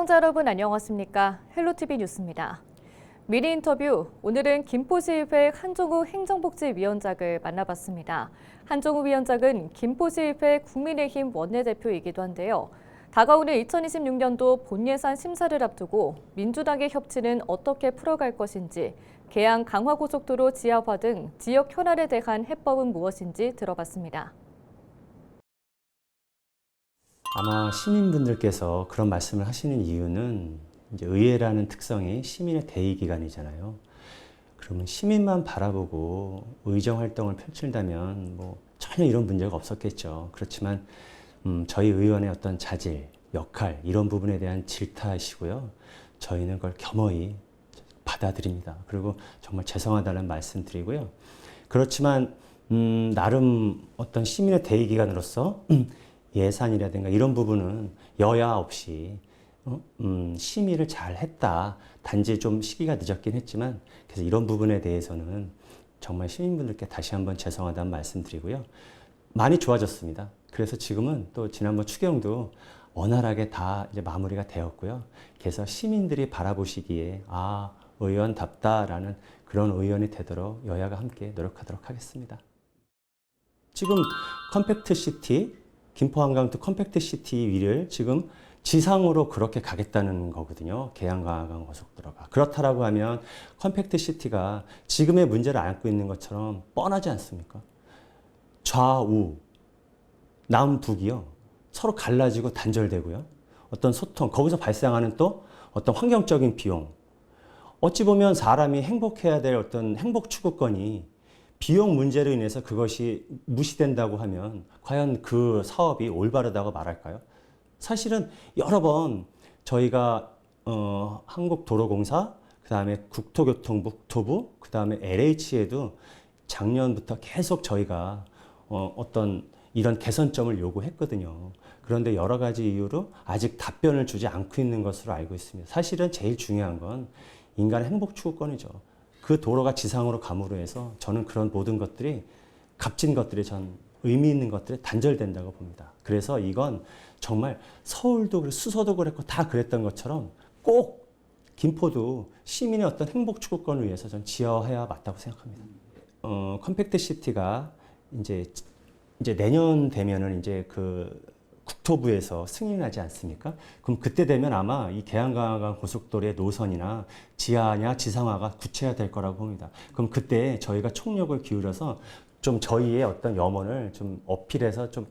시청자 여러분 안녕하십니까? 헬로티비 뉴스입니다. 미니 인터뷰, 오늘은 김포시의회 한종우 행정복지위원장을 만나봤습니다. 한종우 위원장은 김포시의회 국민의힘 원내대표이기도 한데요. 다가오는 2026년도 본예산 심사를 앞두고 민주당의 협치는 어떻게 풀어갈 것인지, 계양 강화고속도로 지하화 등 지역 현안에 대한 해법은 무엇인지 들어봤습니다. 아마 시민분들께서 그런 말씀을 하시는 이유는 이제 의회라는 특성이 시민의 대의기관이잖아요. 그러면 시민만 바라보고 의정 활동을 펼친다면 뭐 전혀 이런 문제가 없었겠죠. 그렇지만 저희 의원의 어떤 자질, 역할 이런 부분에 대한 질타이시고요. 저희는 그걸 겸허히 받아들입니다. 그리고 정말 죄송하다는 말씀 드리고요. 그렇지만 나름 어떤 시민의 대의기관으로서 예산이라든가 이런 부분은 여야 없이 심의를 잘 했다. 단지 좀 시기가 늦었긴 했지만 그래서 이런 부분에 대해서는 정말 시민분들께 다시 한번 죄송하다는 말씀 드리고요. 많이 좋아졌습니다. 그래서 지금은 또 지난번 추경도 원활하게 다 이제 마무리가 되었고요. 그래서 시민들이 바라보시기에 의원답다라는 그런 의원이 되도록 여야가 함께 노력하도록 하겠습니다. 지금 컴팩트 시티 김포 한강도 컴팩트 시티 위를 지금 지상으로 그렇게 가겠다는 거거든요. 계양강화강 고속도로가. 그렇다라고 하면 컴팩트 시티가 지금의 문제를 안고 있는 것처럼 뻔하지 않습니까? 좌우, 남북이요. 서로 갈라지고 단절되고요. 어떤 소통, 거기서 발생하는 또 어떤 환경적인 비용. 어찌 보면 사람이 행복해야 될 어떤 행복 추구권이 비용 문제로 인해서 그것이 무시된다고 하면 과연 그 사업이 올바르다고 말할까요? 사실은 여러 번 저희가 한국도로공사, 그다음에 국토교통부, 국토부, 그다음에 LH에도 작년부터 계속 저희가 어떤 이런 개선점을 요구했거든요. 그런데 여러 가지 이유로 아직 답변을 주지 않고 있는 것으로 알고 있습니다. 사실은 제일 중요한 건 인간의 행복 추구권이죠. 그 도로가 지상으로 감으로 해서 저는 그런 모든 것들이 값진 것들이 전 의미 있는 것들이 단절된다고 봅니다. 그래서 이건 정말 서울도 그렇고 수서도 그랬고 다 그랬던 것처럼 꼭 김포도 시민의 어떤 행복 추구권을 위해서 전 지어야 맞다고 생각합니다. 컴팩트 시티가 이제 내년 되면은 이제 그 국토부에서 승인하지 않습니까? 그럼 그때 되면 아마 이 계양강화강 고속도로의 노선이나 지하냐 지상화가 구체화될 거라고 봅니다. 그럼 그때 저희가 총력을 기울여서 좀 저희의 어떤 염원을 좀 어필해서 좀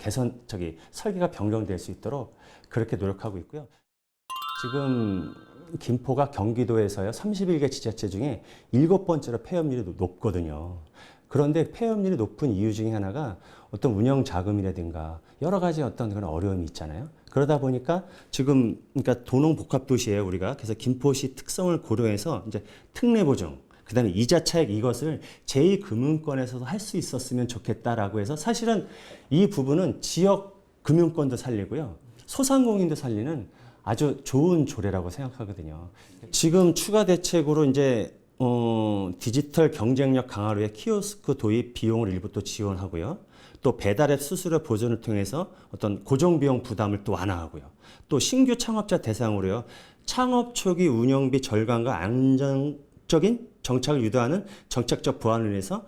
설계가 변경될 수 있도록 그렇게 노력하고 있고요. 지금 김포가 경기도에서요 31개 지자체 중에 7번째로 폐업률이 높거든요. 그런데 폐업률이 높은 이유 중에 하나가 어떤 운영 자금이라든가 여러 가지 어떤 그런 어려움이 있잖아요. 그러다 보니까 지금 그러니까 도농복합도시예요 우리가. 그래서 김포시 특성을 고려해서 이제 특례 보증, 그다음에 이자 차익 이것을 제2금융권에서도 할 수 있었으면 좋겠다라고 해서 사실은 이 부분은 지역 금융권도 살리고요, 소상공인도 살리는 아주 좋은 조례라고 생각하거든요. 지금 추가 대책으로 이제 디지털 경쟁력 강화를 위해 키오스크 도입 비용을 일부 또 지원하고요. 또 배달앱 수수료 보전을 통해서 어떤 고정비용 부담을 또 완화하고요. 또 신규 창업자 대상으로요. 창업 초기 운영비 절감과 안정적인 정착을 유도하는 정책적 보완을 위해서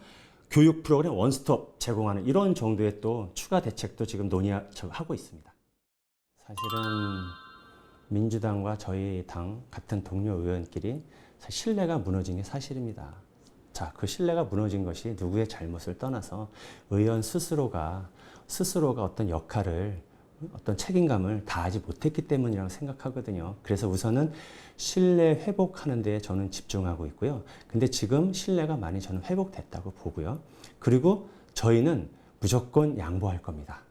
교육 프로그램 원스톱 제공하는 이런 정도의 또 추가 대책도 지금 논의하고 있습니다. 사실은 민주당과 저희 당 같은 동료 의원끼리 신뢰가 무너진 게 사실입니다. 자, 그 신뢰가 무너진 것이 누구의 잘못을 떠나서 의원 스스로가 어떤 역할을, 어떤 책임감을 다하지 못했기 때문이라고 생각하거든요. 그래서 우선은 신뢰 회복하는 데 저는 집중하고 있고요. 근데 지금 신뢰가 많이 저는 회복됐다고 보고요. 그리고 저희는 무조건 양보할 겁니다.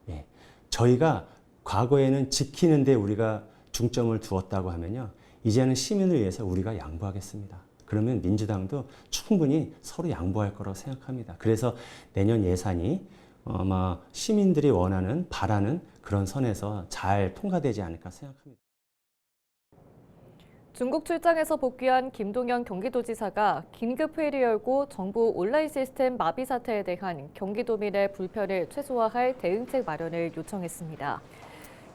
예. 저희가 과거에는 지키는 데 우리가 중점을 두었다고 하면요. 이제는 시민을 위해서 우리가 양보하겠습니다. 그러면 민주당도 충분히 서로 양보할 거라고 생각합니다. 그래서 내년 예산이 아마 시민들이 원하는, 바라는 그런 선에서 잘 통과되지 않을까 생각합니다. 중국 출장에서 복귀한 김동연 경기도지사가 긴급회의를 열고 정부 온라인 시스템 마비 사태에 대한 경기도민의 불편을 최소화할 대응책 마련을 요청했습니다.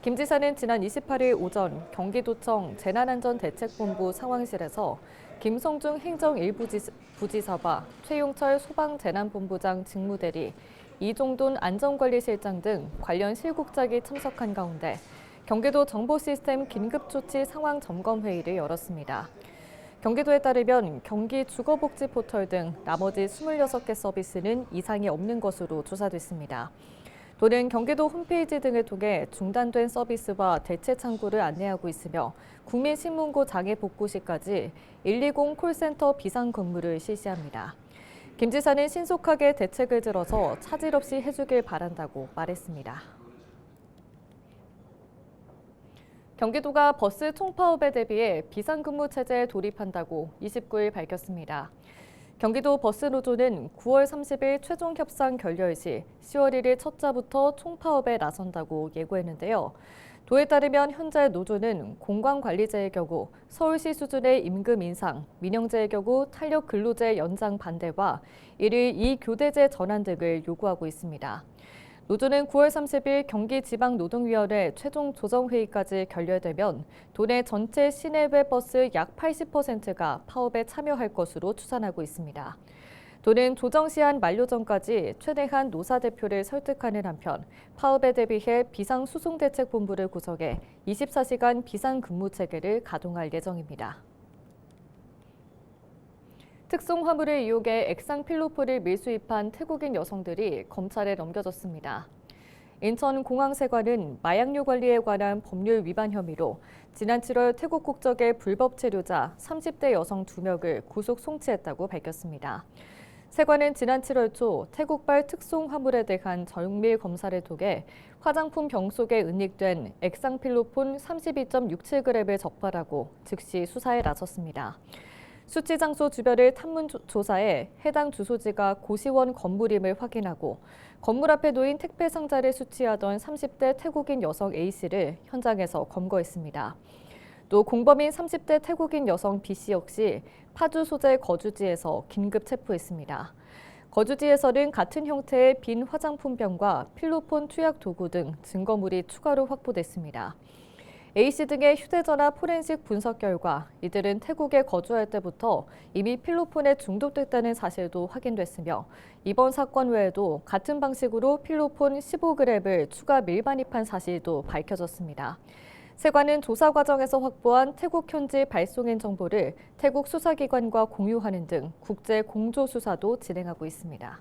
김 지사는 지난 28일 오전 경기도청 재난안전대책본부 상황실에서 김성중 행정 1부지사와 최용철 소방재난본부장 직무대리, 이종돈 안전관리실장 등 관련 실국장이 참석한 가운데 경기도 정보시스템 긴급조치 상황 점검회의를 열었습니다. 경기도에 따르면 경기 주거복지 포털 등 나머지 26개 서비스는 이상이 없는 것으로 조사됐습니다. 도는 경기도 홈페이지 등을 통해 중단된 서비스와 대체 창구를 안내하고 있으며 국민신문고 장애복구시까지 120 콜센터 비상근무를 실시합니다. 김 지사는 신속하게 대책을 들어서 차질 없이 해주길 바란다고 말했습니다. 경기도가 버스 총파업에 대비해 비상근무 체제에 돌입한다고 29일 밝혔습니다. 경기도 버스 노조는 9월 30일 최종 협상 결렬 시 10월 1일 첫자부터 총파업에 나선다고 예고했는데요. 도에 따르면 현재 노조는 공관관리제의 경우 서울시 수준의 임금 인상, 민영제의 경우 탄력 근로제 연장 반대와 1일 2교대제 전환 등을 요구하고 있습니다. 노조는 9월 30일 경기지방노동위원회 최종 조정회의까지 결렬되면 도내 전체 시내외 버스 약 80%가 파업에 참여할 것으로 추산하고 있습니다. 도는 조정시한 만료 전까지 최대한 노사대표를 설득하는 한편 파업에 대비해 비상수송대책본부를 구성해 24시간 비상근무체계를 가동할 예정입니다. 특송화물을 이용해 액상필로포를 밀수입한 태국인 여성들이 검찰에 넘겨졌습니다. 인천공항세관은 마약류 관리에 관한 법률 위반 혐의로 지난 7월 태국 국적의 불법 체류자 30대 여성 2명을 구속 송치했다고 밝혔습니다. 세관은 지난 7월 초 태국발 특송화물에 대한 정밀 검사를 통해 화장품 병 속에 은닉된 액상필로폰 32.67g을 적발하고 즉시 수사에 나섰습니다. 수치 장소 주변을 탐문 조사해 해당 주소지가 고시원 건물임을 확인하고 건물 앞에 놓인 택배 상자를 수취하던 30대 태국인 여성 A씨를 현장에서 검거했습니다. 또 공범인 30대 태국인 여성 B씨 역시 파주 소재 거주지에서 긴급 체포했습니다. 거주지에서는 같은 형태의 빈 화장품병과 필로폰 투약 도구 등 증거물이 추가로 확보됐습니다. A씨 등의 휴대전화 포렌식 분석 결과 이들은 태국에 거주할 때부터 이미 필로폰에 중독됐다는 사실도 확인됐으며 이번 사건 외에도 같은 방식으로 필로폰 15g을 추가 밀반입한 사실도 밝혀졌습니다. 세관은 조사 과정에서 확보한 태국 현지 발송인 정보를 태국 수사기관과 공유하는 등 국제 공조 수사도 진행하고 있습니다.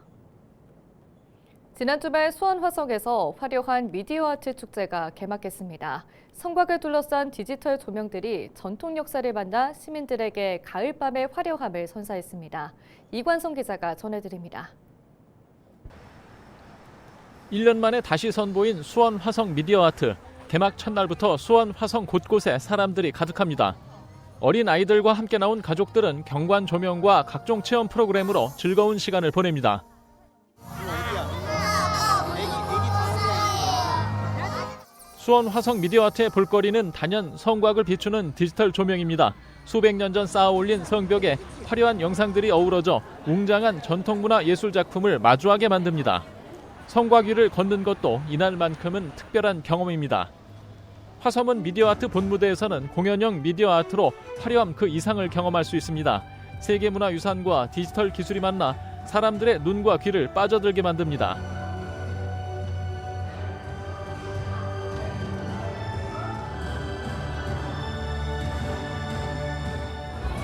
지난 주말 수원 화성에서 화려한 미디어 아트 축제가 개막했습니다. 성곽을 둘러싼 디지털 조명들이 전통 역사를 만나 시민들에게 가을밤의 화려함을 선사했습니다. 이관성 기자가 전해드립니다. 1년 만에 다시 선보인 수원 화성 미디어 아트. 개막 첫날부터 수원 화성 곳곳에 사람들이 가득합니다. 어린 아이들과 함께 나온 가족들은 경관 조명과 각종 체험 프로그램으로 즐거운 시간을 보냅니다. 수원 화성 미디어 아트의 볼거리는 단연 성곽을 비추는 디지털 조명입니다. 수백 년 전 쌓아 올린 성벽에 화려한 영상들이 어우러져 웅장한 전통문화 예술 작품을 마주하게 만듭니다. 성곽 위를 걷는 것도 이날만큼은 특별한 경험입니다. 화성은 미디어 아트 본무대에서는 공연형 미디어 아트로 화려함 그 이상을 경험할 수 있습니다. 세계문화유산과 디지털 기술이 만나 사람들의 눈과 귀를 빠져들게 만듭니다.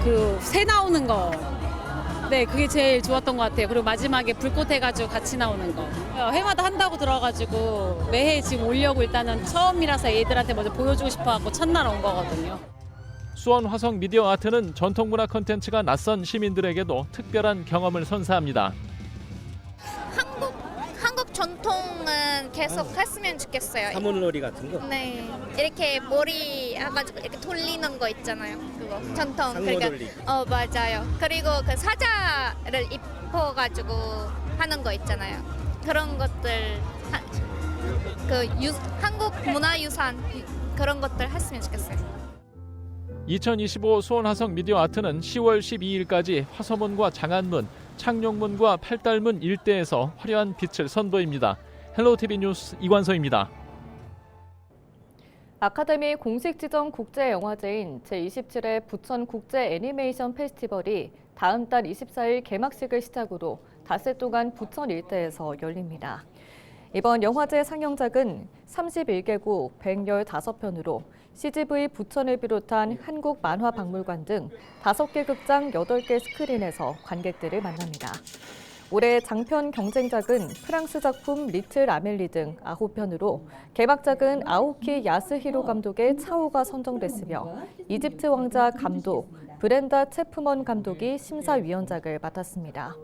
그 새 나오는 거, 네 그게 제일 좋았던 것 같아요. 그리고 마지막에 불꽃 해가지고 같이 나오는 거. 해마다 한다고 들어가지고 매해 지금 오려고 일단은 처음이라서 애들한테 먼저 보여주고 싶어갖고 첫날 온 거거든요. 수원 화성 미디어 아트는 전통문화 콘텐츠가 낯선 시민들에게도 특별한 경험을 선사합니다. 한국 전통은 계속 했으면 좋겠어요. 사물놀이 같은 거? 네, 이렇게 머리 해가지고 이렇게 돌리는 거 있잖아요. 그거 전통. 상모놀이. 맞아요. 그리고 그 사자를 입혀가지고 하는 거 있잖아요. 그런 것들 한국 문화유산 그런 것들 했으면 좋겠어요. 2025 수원 화성 미디어 아트는 10월 12일까지 화서문과 장안문, 창룡문과 팔달문 일대에서 화려한 빛을 선보입니다. 헬로티비 뉴스 이관서입니다. 아카데미 공식 지정 국제영화제인 제27회 부천 국제 애니메이션 페스티벌이 다음 달 24일 개막식을 시작으로 닷새 동안 부천 일대에서 열립니다. 이번 영화제 상영작은 31개국 115편으로 CGV 부천을 비롯한 한국 만화박물관 등 5개 극장 8개 스크린에서 관객들을 만납니다. 올해 장편 경쟁작은 프랑스 작품 리틀 아멜리 등 9편으로 개막작은 아오키 야스히로 감독의 차오가 선정됐으며 이집트 왕자 감독 브렌다 체프먼 감독이 심사위원작을 맡았습니다.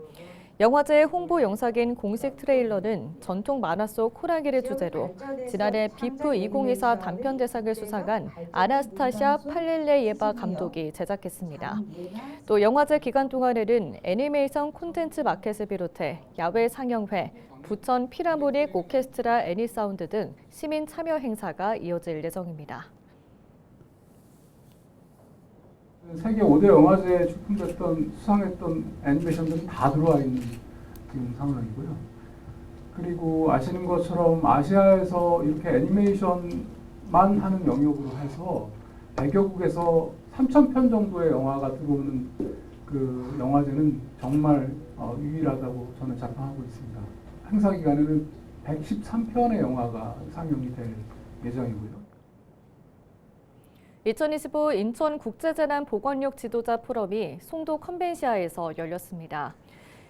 영화제 홍보 영상인 공식 트레일러는 전통 만화 속 호랑이를 주제로 지난해 비프 2024 단편 대상을 수상한 아나스타샤 팔렐레예바 감독이 제작했습니다. 또 영화제 기간 동안에는 애니메이션 콘텐츠 마켓을 비롯해 야외 상영회, 부천 피라모닉 오케스트라 애니사운드 등 시민 참여 행사가 이어질 예정입니다. 세계 5대 영화제에 출품됐던 수상했던 애니메이션들이 다 들어와 있는 지금 상황이고요. 그리고 아시는 것처럼 아시아에서 이렇게 애니메이션만 하는 영역으로 해서 100여국에서 3,000편 정도의 영화가 들어오는 그 영화제는 정말 유일하다고 저는 자평하고 있습니다. 행사 기간에는 113편의 영화가 상영이 될 예정이고요. 2025 인천국제재난보건력 지도자 포럼이 송도 컨벤시아에서 열렸습니다.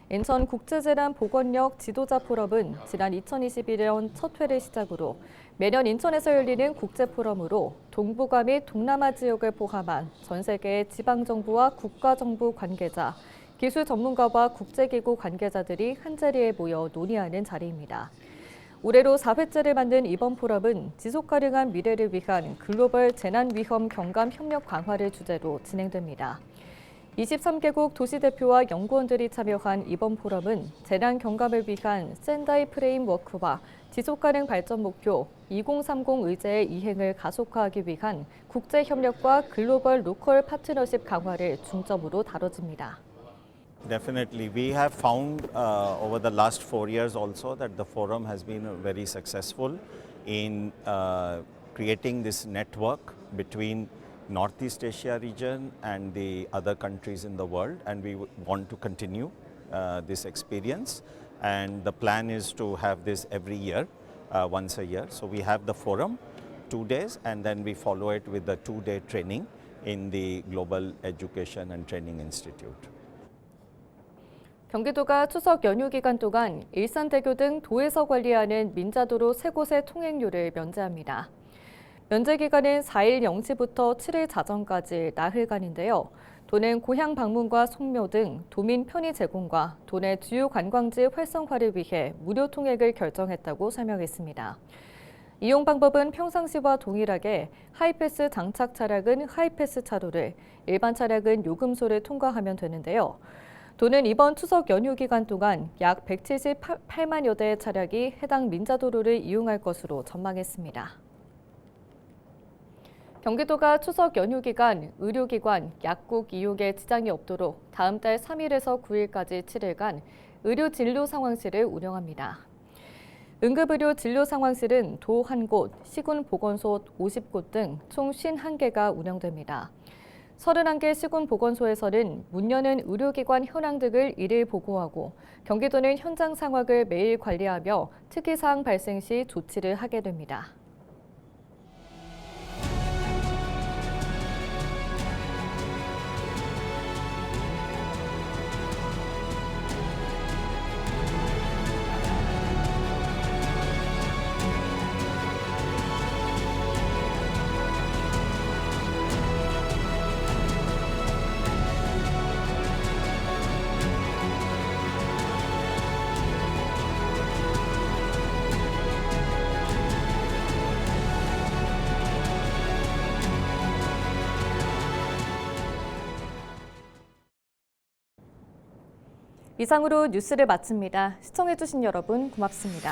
인천국제재난보건력 지도자 포럼은 지난 2021년 첫 회를 시작으로 매년 인천에서 열리는 국제포럼으로 동북아 및 동남아 지역을 포함한 전 세계의 지방정부와 국가정부 관계자, 기술 전문가와 국제기구 관계자들이 한자리에 모여 논의하는 자리입니다. 올해로 4회째를 만든 이번 포럼은 지속가능한 미래를 위한 글로벌 재난위험 경감 협력 강화를 주제로 진행됩니다. 23개국 도시대표와 연구원들이 참여한 이번 포럼은 재난 경감을 위한 샌다이 프레임워크와 지속가능 발전 목표 2030 의제의 이행을 가속화하기 위한 국제협력과 글로벌 로컬 파트너십 강화를 중점으로 다뤄집니다. Definitely. We have found over the last 4 years also that the forum has been very successful in creating this network between Northeast Asia region and the other countries in the world, and we want to continue this experience, and the plan is to have this every year, once a year. So we have the forum 2 days, and then we follow it with the 2-day training in the Global Education and Training Institute. 경기도가 추석 연휴 기간 동안 일산대교 등 도에서 관리하는 민자도로 3곳의 통행료를 면제합니다. 면제 기간은 4일 0시부터 7일 자정까지 나흘간인데요. 도는 고향 방문과 송묘 등 도민 편의 제공과 도내 주요 관광지 활성화를 위해 무료 통행을 결정했다고 설명했습니다. 이용 방법은 평상시와 동일하게 하이패스 장착 차량은 하이패스 차로를, 일반 차량은 요금소를 통과하면 되는데요. 도는 이번 추석 연휴 기간 동안 약 178만여 대의 차량이 해당 민자도로를 이용할 것으로 전망했습니다. 경기도가 추석 연휴 기간 의료기관, 약국 이용에 지장이 없도록 다음 달 3일에서 9일까지 7일간 의료진료상황실을 운영합니다. 응급의료진료상황실은 도 1곳, 시군보건소 50곳 등 총 51개가 운영됩니다. 31개 시군보건소에서는 문 여는 의료기관 현황 등을 일일 보고하고 경기도는 현장 상황을 매일 관리하며 특이사항 발생 시 조치를 하게 됩니다. 이상으로 뉴스를 마칩니다. 시청해주신 여러분 고맙습니다.